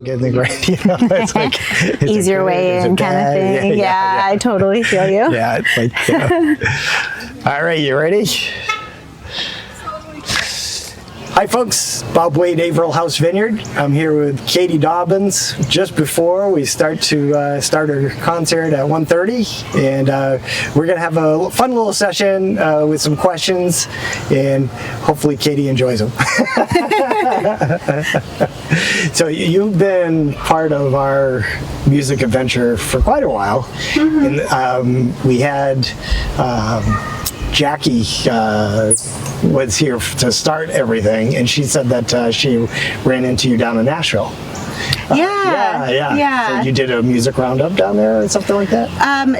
Getting the grade, it's like it's easier way in kind of thing. Yeah, I totally feel you. Yeah, it's like, all right, you ready? Hi folks, Bob Wade, Averill House Vineyard. I'm here with Katie Dobbins just before we start our concert at 1:30, and we're gonna have a fun little session with some questions, and hopefully Katie enjoys them. So you've been part of our music adventure for quite a while. Mm-hmm. And we had Jackie was here to start everything, and she said that she ran into you down in Nashville. Yeah. So you did a music roundup down there or something like that?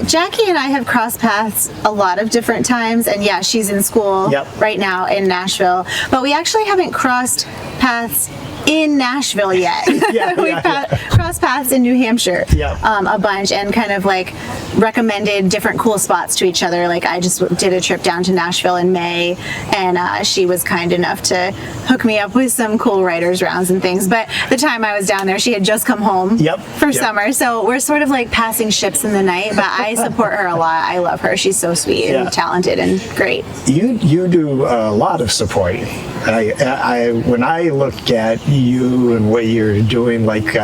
Jackie and I have crossed paths a lot of different times, and yeah, she's in school right now in Nashville, but we actually haven't crossed paths in Nashville yet. We've crossed paths in New Hampshire a bunch, and kind of like recommended different cool spots to each other. Like I just did a trip down to Nashville in May, and she was kind enough to hook me up with some cool writers rounds and things. But the time I was down there, she had just come home for summer, so we're sort of like passing ships in the night, but I support her a lot. I love her. She's so sweet and talented and great. You do a lot of supporting. When I look at you and what you're doing, like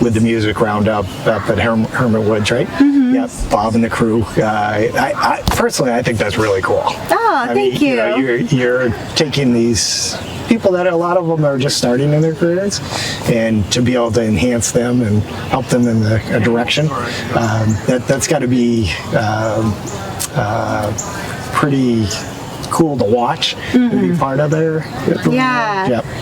with the music roundup up at Hermit Woods, right? Mm-hmm. Yeah, Bob and the crew. I personally, I think that's really cool. Oh, thank you. You're taking these people that a lot of them are just starting in their careers, and to be able to enhance them and help them in a direction, that's got to be pretty cool to watch and be part of there.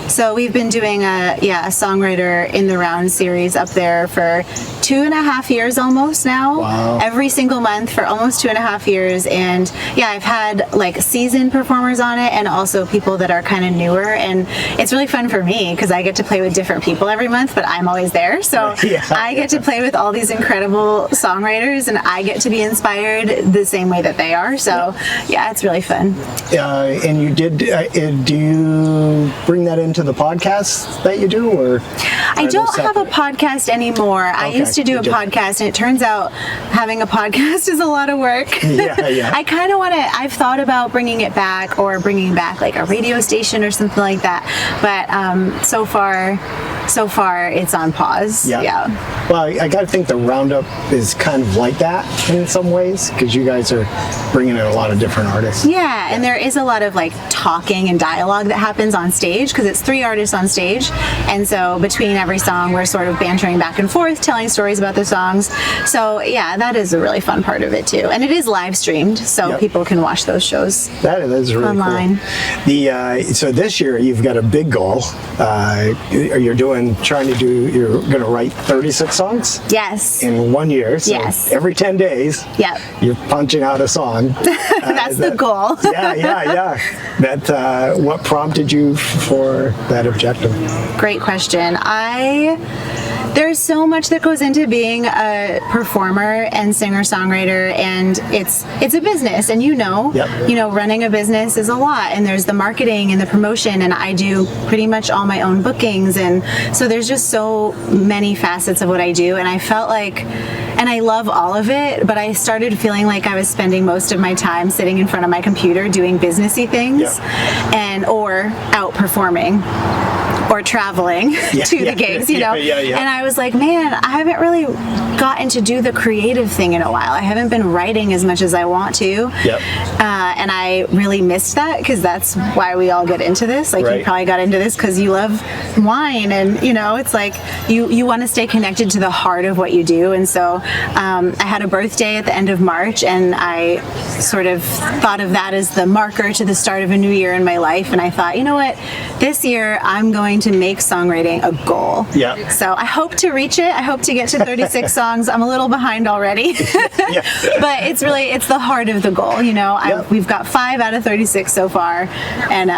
So we've been doing a songwriter in the round series up there for 2.5 years almost now. Wow. Every single month for almost 2.5 years, and I've had like seasoned performers on it and also people that are kind of newer, and it's really fun for me because I get to play with different people every month, but I'm always there, so I get to play with all these incredible songwriters, and I get to be inspired the same way that they are, so it's really fun. And you did, do you bring that into the podcast that you do, or? I don't have a podcast anymore. I used to do a podcast, and it turns out having a podcast is a lot of work. I kind of want to, I've thought about bringing it back, or bringing back like a radio station or something like that, but so far it's on pause. Well, I got to think the roundup is kind of like that in some ways, because you guys are bringing in a lot of different artists. And there is a lot of like talking and dialogue that happens on stage, because it's 3 artists on stage, and so between every song we're sort of bantering back and forth, telling stories about the songs. So that is a really fun part of it too, and it is live streamed, so people can watch those shows. That is really online. Cool. So this year you've got a big goal. You're going to write 36 songs. Yes. In 1 year. So every 10 days. You're punching out a song. That's the goal. That what prompted you for that objective? Great question. There's so much that goes into being a performer and singer-songwriter, and it's a business, and running a business is a lot, and there's the marketing and the promotion, and I do pretty much all my own bookings, and so there's just so many facets of what I do, and I felt like, and I love all of it, but I started feeling like I was spending most of my time sitting in front of my computer doing businessy things, or out performing or traveling to the gigs, and I was like, man, I haven't really gotten to do the creative thing in a while. I haven't been writing as much as I want to, and I really missed that, because that's why we all get into this. Like you probably got into this because you love wine, and it's like you want to stay connected to the heart of what you do. And so I had a birthday at the end of March, and I sort of thought of that as the marker to the start of a new year in my life, and I thought, you know what, this year I'm going to make songwriting a goal. So I hope to reach it. I hope to get to 36 songs. I'm a little behind already. But it's the heart of the goal, We've got 5 out of 36 so far, and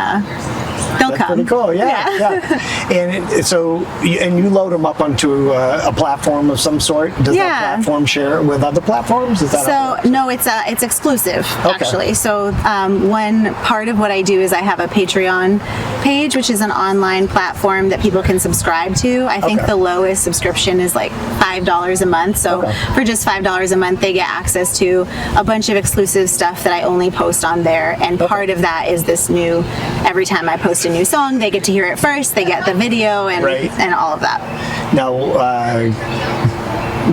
That's pretty cool. Yeah. And you load them up onto a platform of some sort. Does that platform share it with other platforms? Is that no, it's exclusive actually. So one part of what I do is I have a Patreon page, which is an online platform that people can subscribe to. I think the lowest subscription is like $5 a month. So for just $5 a month, they get access to a bunch of exclusive stuff that I only post on there. And part of that is this new, every time I post a new song, they get to hear it first, they get the video and all of that. Now,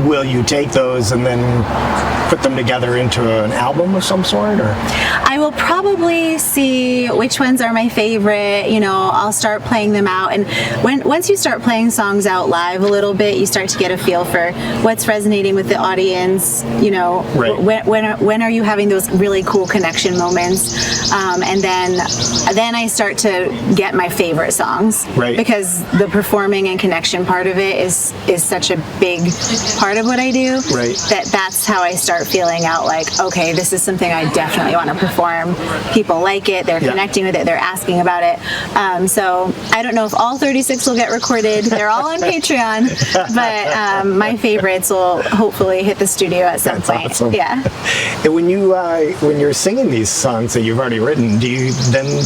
will you take those and then put them together into an album of some sort? Or I will probably see which ones are my favorite. I'll start playing them out, and once you start playing songs out live a little bit, you start to get a feel for what's resonating with the audience. When are you having those really cool connection moments, and then I start to get my favorite songs, because the performing and connection part of it is such a big part of what I do, that's how I start feeling out like, okay, this is something I definitely want to perform. People like it, they're connecting with it, they're asking about it. So I don't know if all 36 will get recorded. They're all on Patreon, but my favorites will hopefully hit the studio at some point. Awesome. Yeah. And when you're singing these songs that you've already written, do you then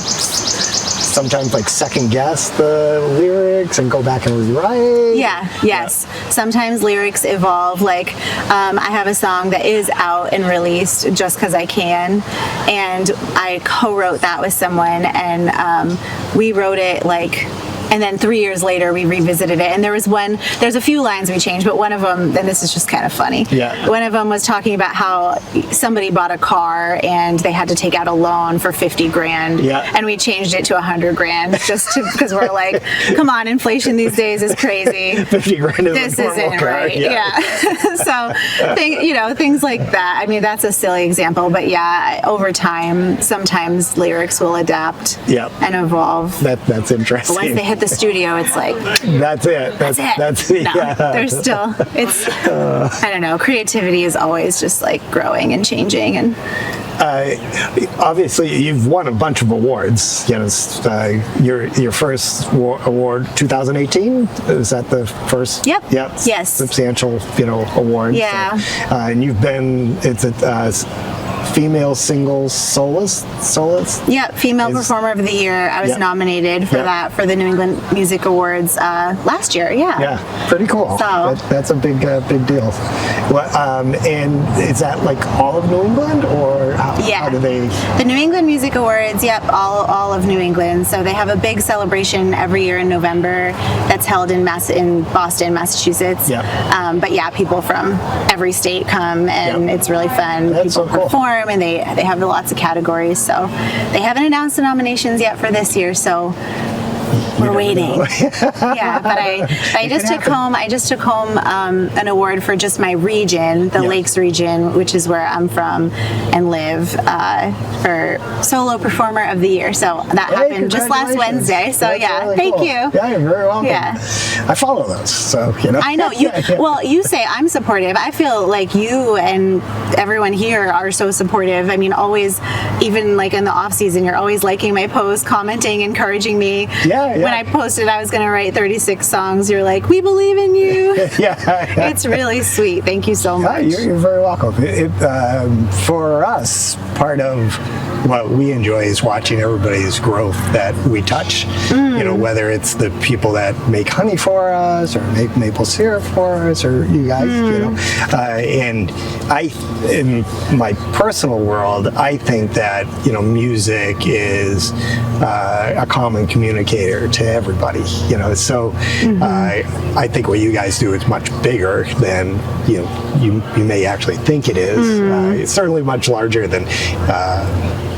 sometimes like second guess the lyrics and go back and rewrite? Yes. Sometimes lyrics evolve. Like I have a song that is out and released just because I can, and I co-wrote that with someone, and we wrote it and then 3 years later we revisited it, and there's a few lines we changed, but one of them, and this is just kind of funny, one of them was talking about how somebody bought a car and they had to take out a loan for 50 grand, and we changed it to 100 grand just because we're like, come on, inflation these days is crazy. 50 grand is this isn't right. So things like that. I mean, that's a silly example, but over time sometimes lyrics will adapt and evolve. That's interesting. But once they hit the studio, it's like, that's it. That's it. No, there's still, I don't know, creativity is always just like growing and changing. And obviously you've won a bunch of awards. Your first award 2018, is that the first? Yep. Yes. Substantial award. Yeah. So, and you've been, it's a female single soloist? Female performer of the year. I was nominated for that for the New England Music Awards last year. Yeah, pretty cool. So that's a big deal. And is that like all of New England, or how do they? The New England Music Awards, all of New England. So they have a big celebration every year in November that's held in Boston, Massachusetts. But people from every state come, and it's really fun. That's people so cool. perform, and they have lots of categories. So they haven't announced the nominations yet for this year, so we're waiting. But I just took home an award for just my region, the Lakes region, which is where I'm from and live, for solo performer of the year. So that happened just last Wednesday. So really thank you. Yeah, you're very welcome. I follow those, so I know you. Well, you say I'm supportive. I feel like you and everyone here are so supportive. I mean, always, even like in the off season, you're always liking my posts, commenting, encouraging me. When I posted I was going to write 36 songs, you're like, we believe in you. It's really sweet. Thank you so much. You're very welcome. For us, part of what we enjoy is watching everybody's growth that we touch. Whether it's the people that make honey for us, or make maple syrup for us, or you guys, and in my personal world, I think that music is a common communicator to everybody. So I think what you guys do is much bigger than you may actually think it is. It's certainly much larger than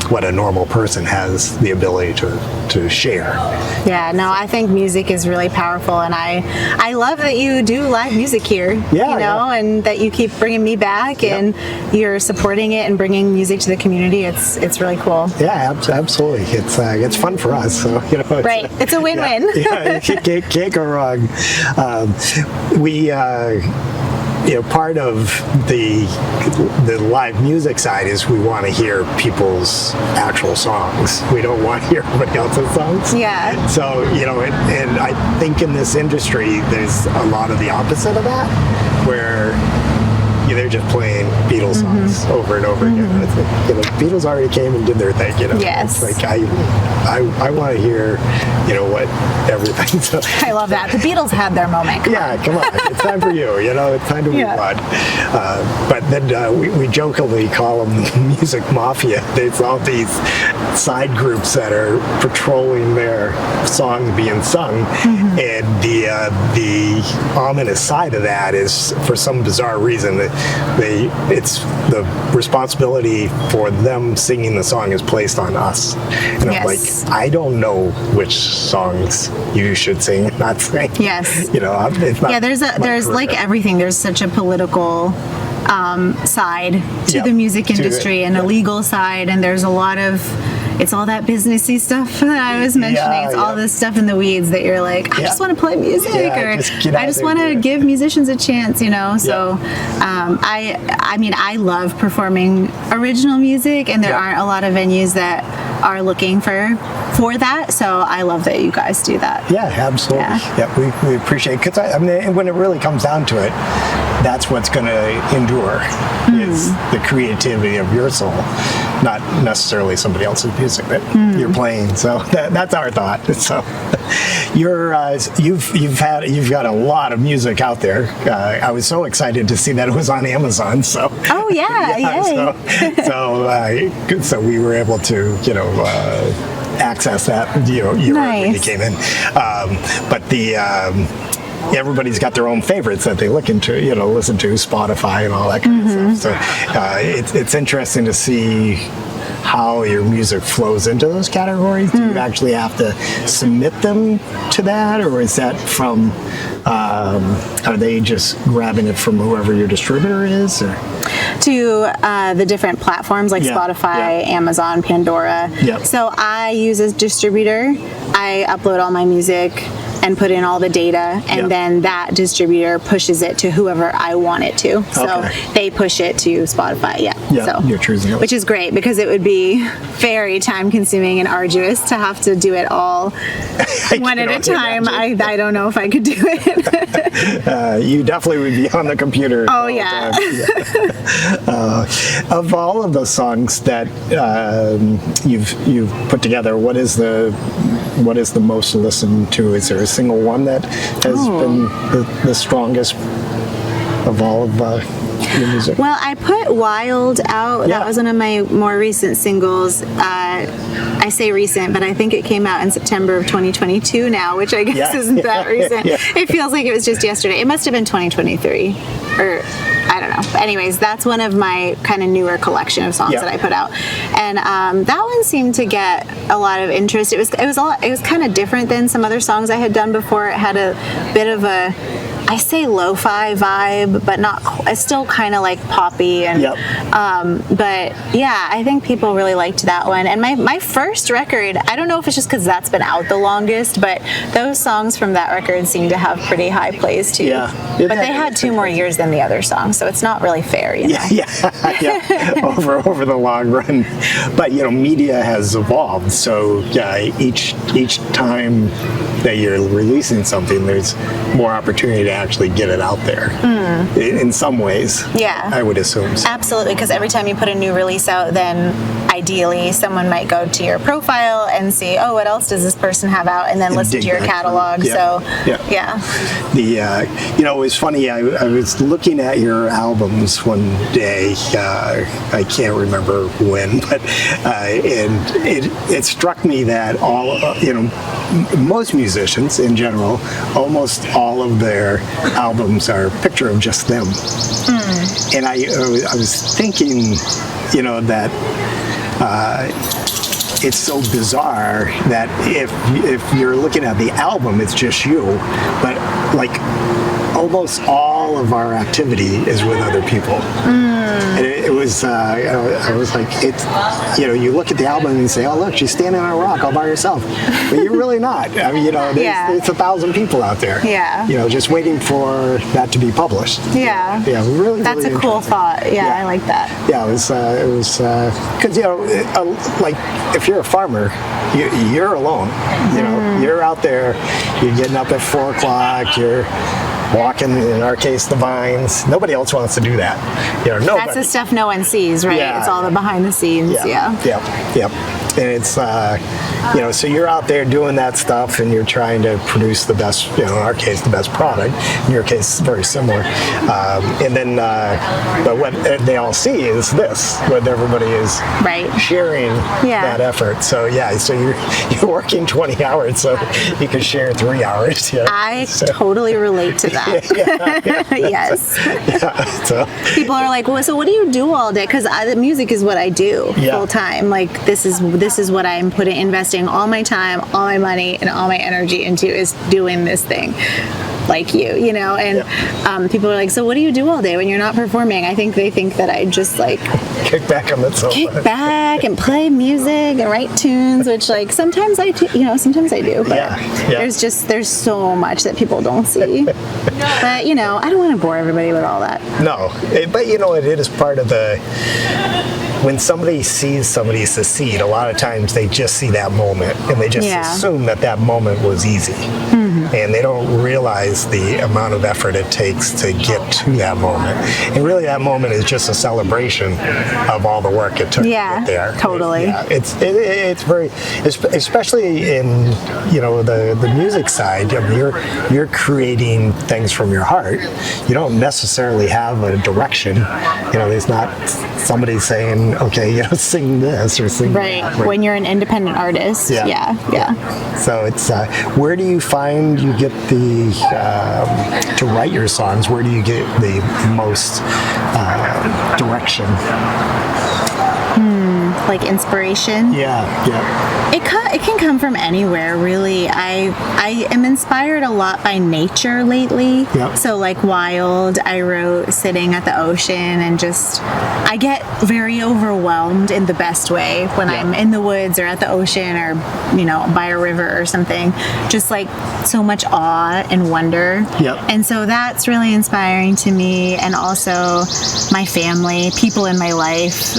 what a normal person has the ability to share. I think music is really powerful, and I love that you do live music here. And that you keep bringing me back, and you're supporting it and bringing music to the community. It's really cool. Absolutely. It's fun for us. So it's a win-win. Can't go wrong. part of the live music side is we want to hear people's actual songs. We don't want to hear everybody else's songs. Yeah. So, and I think in this industry, there's a lot of the opposite of that, where they're just playing Beatles songs over and over again. It's like, Beatles already came and did their thing, Yes. It's like, I want to hear, what everything. So, I love that. The Beatles had their moment. yeah, come on. It's time for you, it's time to move on. But then we jokingly call them the music mafia. There's all these side groups that are patrolling their songs being sung. And the ominous side of that is, for some bizarre reason, that it's the responsibility for them singing the song is placed on us. And I'm like, I don't know which songs you should sing and not sing. Yes. It's not there's like everything. There's such a political side to the music industry and a legal side, and there's a lot of, it's all that businessy stuff that I was mentioning. It's all this stuff in the weeds that you're like, I just want to play music, or I just want to give musicians a chance, So I love performing original music, and there aren't a lot of venues that are looking for that. So I love that you guys do that. Yeah, absolutely. Yeah, we appreciate it, because when it really comes down to it, that's what's going to endure is the creativity of your soul, not necessarily somebody else's music that you're playing. So that's our thought. So you've got a lot of music out there. I was so excited to see that it was on Amazon. So so we were able to access that when you came in. But everybody's got their own favorites that they listen to, Spotify and all that kind of stuff. So it's interesting to see how your music flows into those categories. Do you actually have to submit them to that, or is that from, are they just grabbing it from whoever your distributor is? Or? To the different platforms like Spotify, Amazon, Pandora. So I use a distributor. I upload all my music and put in all the data, and then that distributor pushes it to whoever I want it to. So they push it to Spotify. So you're choosing it. Which is great, because it would be very time consuming and arduous to have to do it all one at a time. I don't know if I could do it. You definitely would be on the computer. Oh yeah. Of all of those songs that you've put together, what is the most listened to? Is there a single one that has been the strongest of all of your music? Well, I put Wild out. That was one of my more recent singles. I say recent, but I think it came out in September of 2022 now, which I guess isn't that recent. It feels like it was just yesterday. It must have been 2023, or I don't know. But anyways, that's one of my kind of newer collection of songs that I put out, and that one seemed to get a lot of interest. It was kind of different than some other songs I had done before. It had a bit of a, I say lo-fi vibe, but not. It's still kind of like poppy, and but yeah, I think people really liked that one. And my first record, I don't know if it's just because that's been out the longest, but those songs from that record seem to have pretty high plays too. But they had 2 more years than the other songs, so it's not really fair, over the long run. But media has evolved, so each time that you're releasing something, there's more opportunity to actually get it out there. In some ways, I would assume so. Absolutely, because every time you put a new release out, then ideally someone might go to your profile and see, oh, what else does this person have out, and then listen to your catalog. It was funny, I was looking at your albums one day, I can't remember when, but and it struck me that all most musicians in general, almost all of their albums are a picture of just them. And I was thinking, that it's so bizarre that if you're looking at the album, it's just you, but like almost all of our activity is with other people. And it was, I was like, it's, you look at the album and you say, oh, look, she's standing on a rock all by herself. But you're really not. I mean, there's 1,000 people out there. Yeah. Just waiting for that to be published. Yeah. Yeah, really. That's really a cool thought. Yeah, I like that. Yeah, it was, because, like, if you're a farmer, you're alone. You're out there, you're getting up at 4 o'clock, you're walking, in our case, the vines. Nobody else wants to do that. Nobody. That's the stuff no one sees, right? Yeah. It's all the behind the scenes. Yeah. Yep. And it's, so you're out there doing that stuff and you're trying to produce the best, in our case, the best product. In your case, very similar. And then, but what they all see is this, what everybody is sharing that effort. So, so you're working 20 hours, so you can share 3 hours. I totally relate to that. Yes. So people are like, well, so what do you do all day? Because the music is what I do full time. Like, this is what I'm investing all my time, all my money, and all my energy into, is doing this thing. Like you, and people are like, so what do you do all day when you're not performing? I think they think that I just like kick back on the sofa, kick back and play music and write tunes, which like sometimes I do, sometimes I do, but there's so much that people don't see. But I don't want to bore everybody with all that. No, but it is part of the. When somebody sees somebody succeed, a lot of times they just see that moment and they just assume that moment was easy. And they don't realize the amount of effort it takes to get to that moment. And really that moment is just a celebration of all the work it took to get there. Totally. It's very, especially in, the music side, you're creating things from your heart. You don't necessarily have a direction. There's not somebody saying, okay, sing this or sing that. When you're an independent artist. Yeah. So it's, where do you find you get the, to write your songs, where do you get the most direction? Like inspiration? Yeah. It can come from anywhere, really. I am inspired a lot by nature lately. Yep. So like Wild, I wrote sitting at the ocean, and just I get very overwhelmed in the best way when I'm in the woods or at the ocean or by a river or something. Just like so much awe and wonder. Yep. And so that's really inspiring to me, and also my family, people in my life.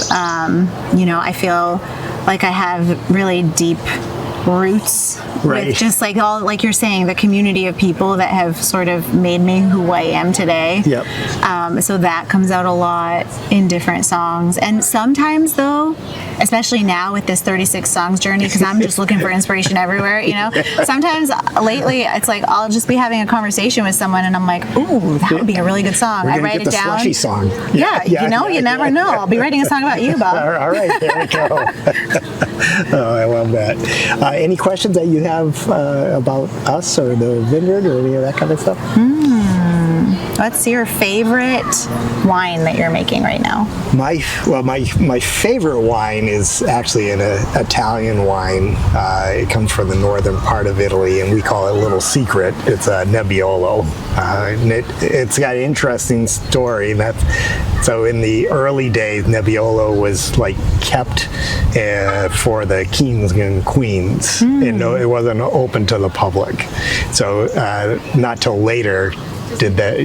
I feel like I have really deep roots with just like all, like you're saying, the community of people that have sort of made me who I am today. Yep. So that comes out a lot in different songs. And sometimes though, especially now with this 36 songs journey, because I'm just looking for inspiration everywhere, sometimes lately it's like I'll just be having a conversation with someone and I'm like, ooh, that would be a really good song. I write it down. Slushy song. You never know. I'll be writing a song about you, Bob. All right, there we go. Oh, I love that. Any questions that you have about us or the vineyard or any of that kind of stuff? What's your favorite wine that you're making right now? My favorite wine is actually an Italian wine. It comes from the northern part of Italy, and we call it Little Secret. It's a Nebbiolo. And it's got an interesting story. So in the early days, Nebbiolo was like kept for the kings and queens, and it wasn't open to the public. So not till later did that,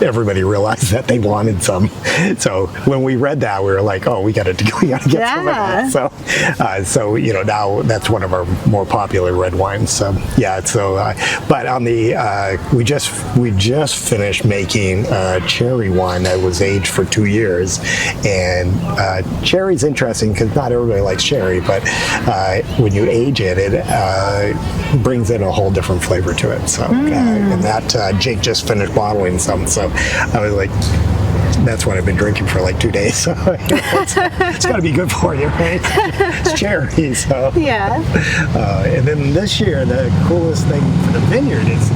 everybody realized that they wanted some. So when we read that, we were like, oh, we got to get some of that. So now that's one of our more popular red wines. So but on the we just finished making a cherry wine that was aged for 2 years, and cherry's interesting because not everybody likes cherry, but when you age it, it brings in a whole different flavor to it. So and that Jake just finished bottling some. So I was like, that's what I've been drinking for like 2 days. So it's got to be good for you, right? It's cherry, so. Yeah. And then this year, the coolest thing for the vineyard is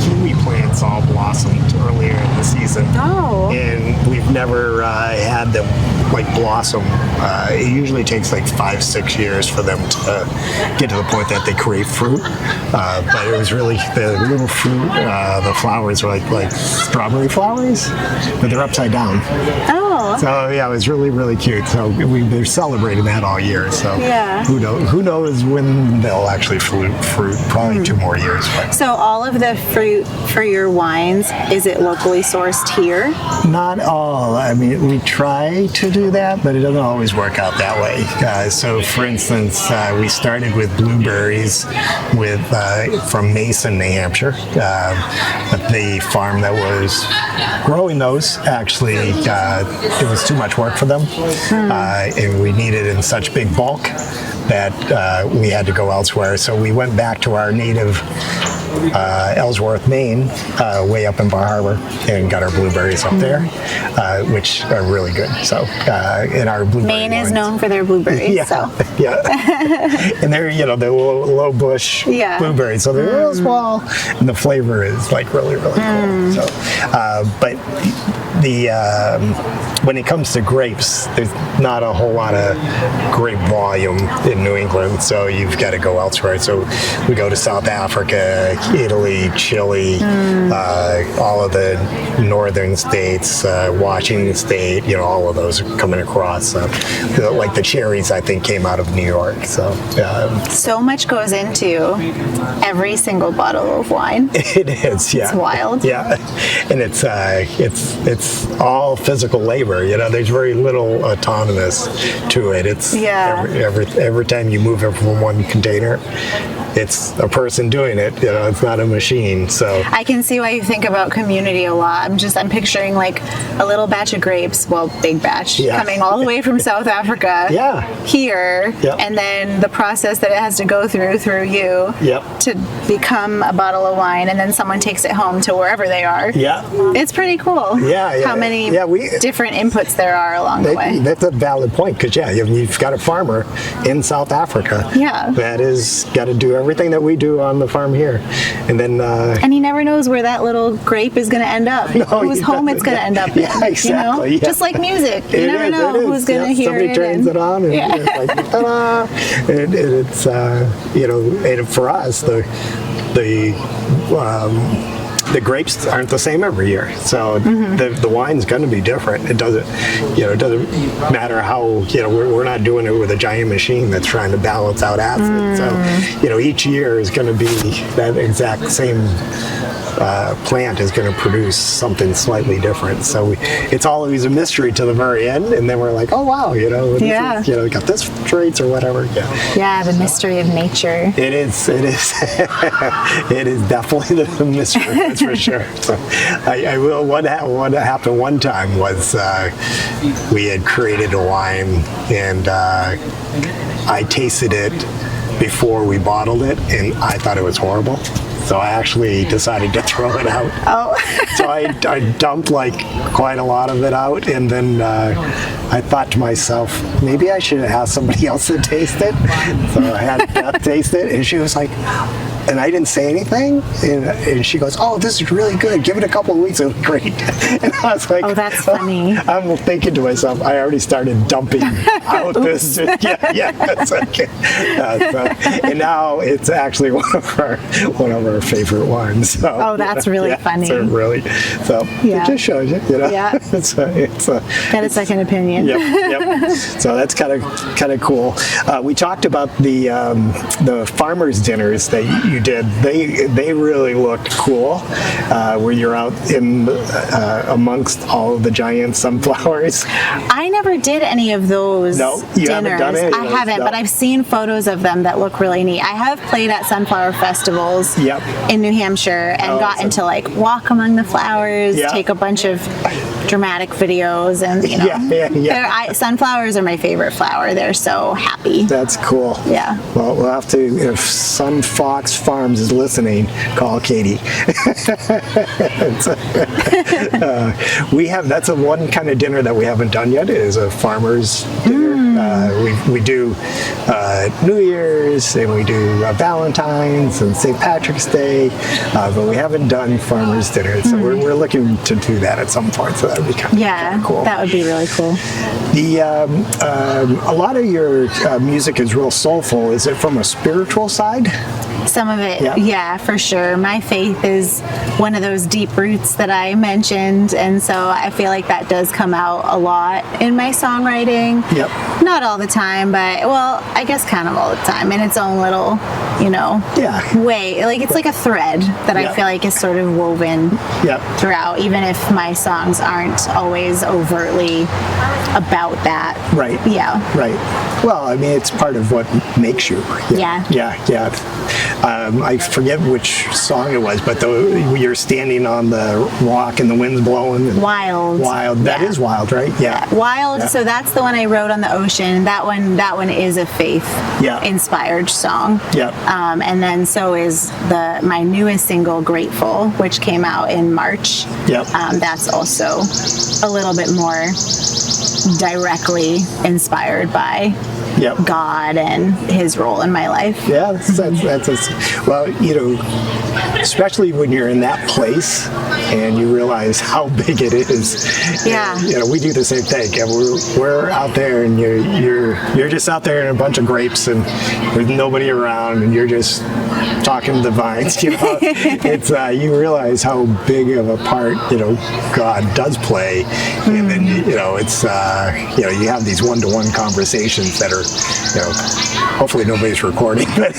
kiwi plants all blossomed earlier in the season. Oh. And we've never had them like blossom, it usually takes like 5-6 years for them to get to the point that they create fruit. But it was really the little fruit. The flowers were like strawberry flowers, but they're upside down. Oh. So yeah, it was really, really cute. So they're celebrating that all year. So yeah. Who knows when they'll actually fruit? Probably 2 more years. But. So all of the fruit for your wines, is it locally sourced here? Not all. I mean, we try to do that, but it doesn't always work out that way. So, for instance, we started with blueberries from Mason, New Hampshire. But the farm that was growing those actually, it was too much work for them, and we needed it in such big bulk that we had to go elsewhere. So we went back to our native Ellsworth, Maine, way up in Bar Harbor, and got our blueberries up there, which are really good. So, in our blueberry Maine is wines, known for their blueberries. yeah, So. yeah, and they're they're low bush blueberries, so they're real small, and the flavor is like really, really cool. So, but when it comes to grapes, there's not a whole lot of grape volume in New England, so you've got to go elsewhere. So we go to South Africa, Italy, Chile, all of the northern states, Washington State, all of those are coming across. Like the cherries, I think, came out of New York. So much goes into every single bottle of wine. It is, yeah. It's wild. Yeah, and it's all physical labor. There's very little autonomous to it. It's every time you move it from one container, it's a person doing it. It's not a machine. So I can see why you think about community a lot. I'm picturing like a little batch of grapes, big batch, coming all the way from South Africa here, and then the process that it has to go through you to become a bottle of wine, and then someone takes it home to wherever they are. Yeah, it's pretty cool. How many different inputs there are along the way. That's a valid point, because you've got a farmer in South Africa that is got to do everything that we do on the farm here, and then and he never knows where that little grape is going to end up, whose home it's going to end up in. Yeah, exactly. Just like music, you never know who's going to hear it. Somebody turns it on, and it's like ta-da! And it's and for us the grapes aren't the same every year, so the wine's going to be different. It doesn't matter how we're not doing it with a giant machine that's trying to balance out acid. So each year is going to be that exact same plant is going to produce something slightly different. So it's always a mystery to the very end, and then we're like, oh wow, got this traits or whatever. The mystery of nature. It is. It is definitely the mystery. That's for sure. So I will. What happened one time was we had created a wine, and I tasted it before we bottled it, and I thought it was horrible. So I actually decided to throw it out. Oh. So I dumped quite a lot of it out, and then I thought to myself, maybe I should ask somebody else to taste it. So I had Beth taste it, and she was like, and I didn't say anything, and she goes, oh, this is really good. Give it a couple of weeks, it'll be great. And I was like, oh, that's funny. I'm thinking to myself, I already started dumping out this. That's okay. And now it's actually one of our favorite wines. So, that's really funny. So it just shows you, Got a second opinion. Yep. So that's kind of cool. We talked about the farmers' dinners that you did. They really looked cool. Where you're out in amongst all of the giant sunflowers. I never did any of those dinners. Haven't done any of those, haven't, but I've seen photos of them that look really neat. I have played at sunflower festivals in New Hampshire and gotten to walk among the flowers, take a bunch of dramatic videos, and sunflowers are my favorite flower. They're so happy. That's cool. Yeah. Well, we'll have to, if Sun Fox Farms is listening, call Katie. That's a one kind of dinner that we haven't done yet, is a farmer's dinner. We do New Year's, and we do Valentine's and St. Patrick's Day, but we haven't done Farmers Dinner, so we're looking to do that at some point. So that would be kind of cool. That would be really cool. A lot of your music is real soulful. Is it from a spiritual side? Some of it, yeah, for sure. My faith is one of those deep roots that I mentioned, and so I feel like that does come out a lot in my songwriting. Yep. Not all the time, but, well, I guess kind of all the time, in its own little, way. Like, it's like a thread that I feel like is sort of woven throughout, even if my songs aren't always overtly about that. Right. Yeah. Right. Well, I mean, it's part of what makes you. Yeah. I forget which song it was, but you're standing on the rock and the wind's blowing. And Wild. That is Wild, right? Yeah. Wild. Yeah. So that's the one I wrote on the ocean. That one is a faith-inspired song. Yeah. And then so is my newest single, Grateful, which came out in March. Yep. That's also a little bit more directly inspired by God and His role in my life. Yeah, well, especially when you're in that place and you realize how big it is. Yeah. And, we do the same thing. And we're out there, and you're just out there in a bunch of grapes, and there's nobody around, and you're just talking to the vines. It's you realize how big of a part God does play, and then it's you have these one-to-one conversations that are hopefully nobody's recording, but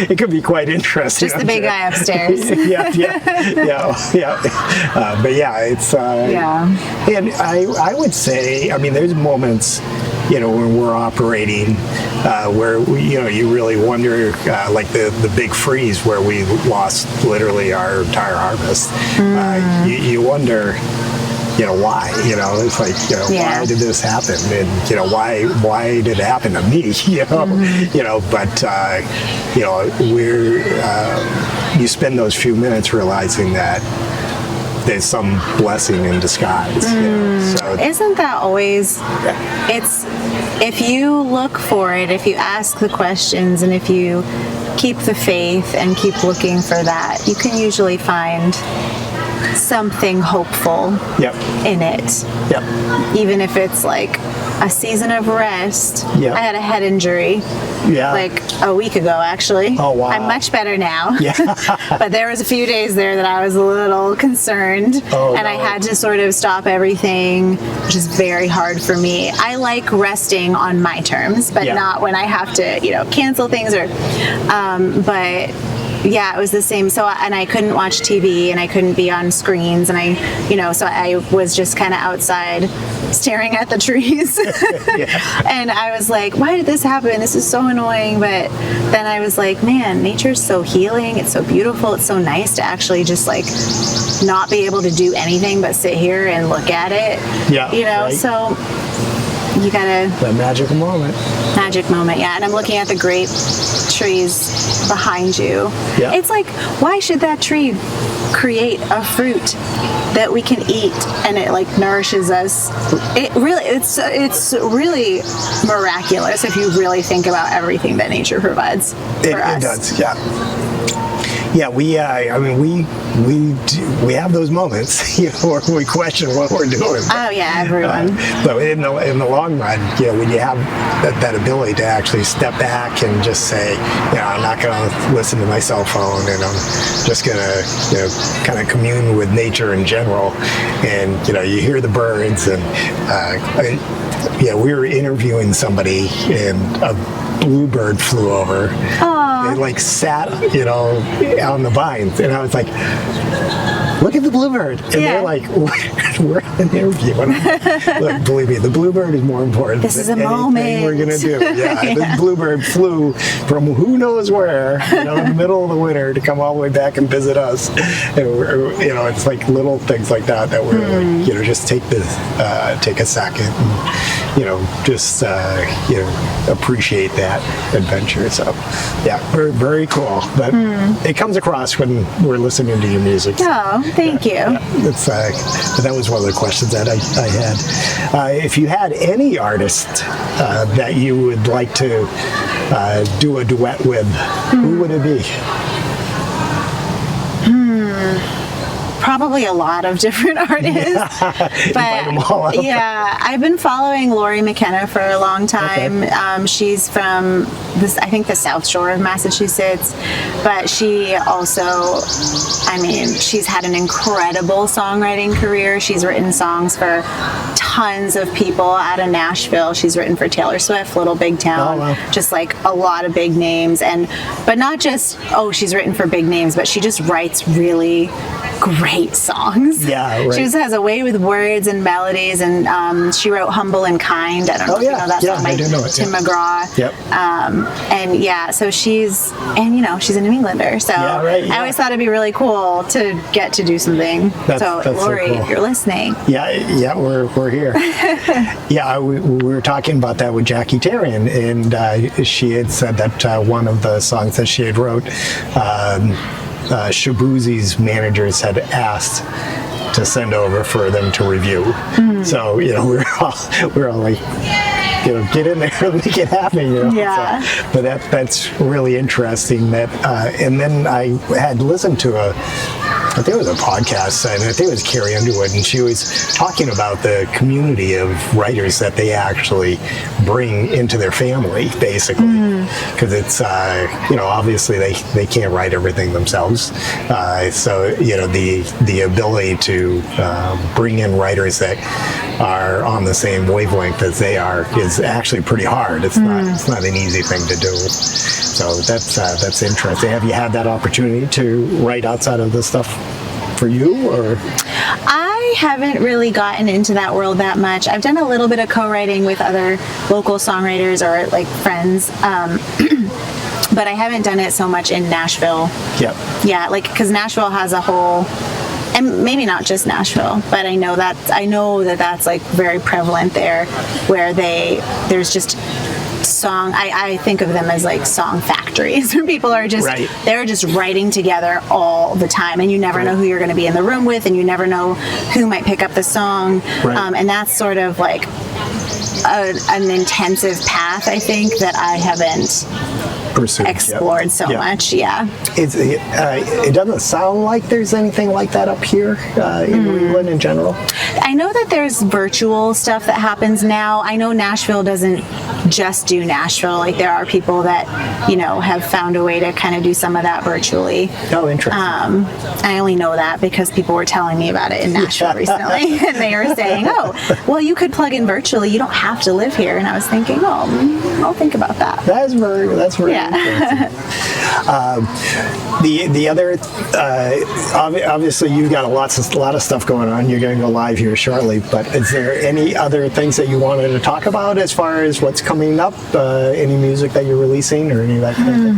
it could be quite interesting. Just the big guy upstairs. But it's and I would say, I mean, there's moments when we're operating where you really wonder, like the big freeze where we lost literally our entire harvest. You wonder why? It's like, why did this happen? And, why did it happen to me? But, you spend those few minutes realizing that there's some blessing in disguise. So, isn't that always, it's, if you look for it, if you ask the questions, and if you keep the faith and keep looking for that, you can usually find something hopeful in it. Even if it's like a season of rest. I had a head injury like a week ago, actually. Oh, wow. I'm much better now. But there was a few days there that I was a little concerned, and I had to sort of stop everything, which is very hard for me. I like resting on my terms, but not when I have to, cancel things or, but it was the same. So, and I couldn't watch TV, and I couldn't be on screens, and so I was just kind of outside staring at the trees. And I was like, why did this happen? This is so annoying. But then I was like, man, nature's so healing. It's so beautiful. It's so nice to actually just like not be able to do anything but sit here and look at it. So you gotta... The magic moment. And I'm looking at the grape trees behind you. It's like, why should that tree create a fruit that we can eat and it like nourishes us? It's really miraculous if you really think about everything that nature provides for us. It does, we have those moments, where we question what we're doing. Everyone. But in the long run, when you have that ability to actually step back and just say, I'm not going to listen to my cell phone, and I'm just going to, kind of commune with nature in general, and you hear the birds, and we were interviewing somebody, and a bluebird flew over. It like sat, on the vines, and I was like, look at the bluebird. And they're like, we're in an interview. Look, believe me, the bluebird is more important this is than a anything moment we're going to do. This bluebird flew from who knows where, in the middle of the winter to come all the way back and visit us. And it's like little things like that we're like, just take a second and, just, appreciate that adventure. So, very, very cool. But it comes across when we're listening to your music. Oh, Thank you. That was one of the questions that I had. If you had any artist that you would like to do a duet with, who would it be? Probably a lot of different artists. Invite them all up. Yeah, I've been following Lori McKenna for a long time. Okay. She's from I think the South Shore of Massachusetts, but she also, she's had an incredible songwriting career. She's written songs for tons of people out of Nashville. She's written for Taylor Swift, Little Big Town, just like a lot of big names, but not just she's written for big names, but she just writes really great songs. Yeah, right. She just has a way with words and melodies, and she wrote "Humble and Kind." I don't know if you know that song by Tim McGraw. Yep. So she's a New Englander, so I always thought it'd be really cool to get to do something. That's Lori, cool. if you're listening. Yeah, we're here. we were talking about that with Jackie Tarian, and she had said that one of the songs that she had wrote, Shabuzi's managers had asked to send over for them to review. So we're all like, get in there and make it happen. Yeah. So, but that's really interesting. And then I had listened to I think it was a podcast, and I think it was Carrie Underwood, and she was talking about the community of writers that they actually bring into their family, basically, because it's obviously they can't write everything themselves, so the ability to bring in writers that are on the same wavelength as they are is actually pretty hard. It's not an easy thing to do. So that's interesting. Have you had that opportunity to write outside of this stuff for you, or? I haven't really gotten into that world that much. I've done a little bit of co-writing with other local songwriters or like friends, but I haven't done it so much in Nashville. Yep. Yeah, because Nashville has a whole, and maybe not just Nashville, but I know that that's like very prevalent there, where there's just song, I think of them as like song factories where people are just they're just writing together all the time, and you never know who you're going to be in the room with, and you never know who might pick up the song, and that's sort of like an intensive path, I think, that I haven't explored so much. It doesn't sound like there's anything like that up here in New England in general. I know that there's virtual stuff that happens now. I know Nashville doesn't just do Nashville. Like, there are people that have found a way to kind of do some of that virtually. Oh, interesting. I only know that because people were telling me about it in Nashville recently, and they were saying, well, you could plug in virtually, you don't have to live here. And I was thinking, I'll think about that. That's very interesting. The other, obviously you've got a lot of stuff going on. You're going to go live here shortly, but is there any other things that you wanted to talk about as far as what's coming up? Any music that you're releasing or any of that kind of thing?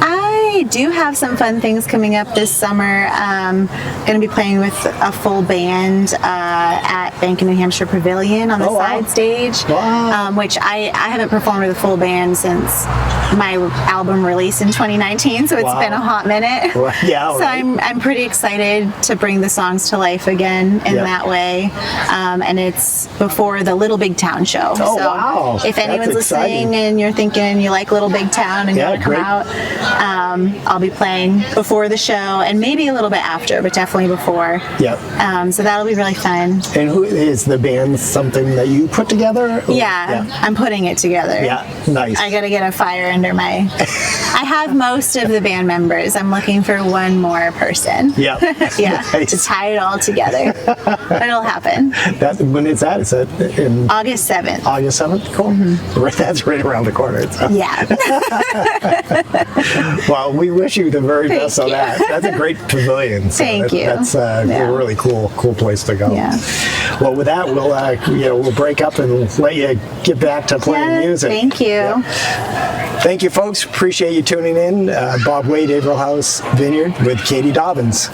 I do have some fun things coming up this summer. Going to be playing with a full band at Bank of New Hampshire Pavilion on the side stage, which I haven't performed with a full band since my album release in 2019, so it's been a hot minute. So I'm pretty excited to bring the songs to life again in that way, and it's before the Little Big Town show. If anyone's listening and you're thinking you like Little Big Town and you want to come out, I'll be playing before the show and maybe a little bit after, but definitely before. So that'll be really fun. And who is the band? Something that you put together? I'm putting it together. Nice. I gotta get a fire under my I have most of the band members. I'm looking for one more person. Nice. To tie it all together. But it'll happen. When is that? Is that in August 7th? August 7th? Cool. That's right around the corner. So. Well, we wish you the very best on that. That's a great pavilion. So Thank you. That's a really cool place to go. Well, with that, we'll break up and let you get back to playing music. Thank you. Thank you, folks. Appreciate you tuning in. Bob Wade, Averill House Vineyard with Katie Dobbins.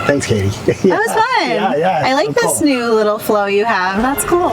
Thanks, Katie. That was fun. I like this new little flow you have. That's cool.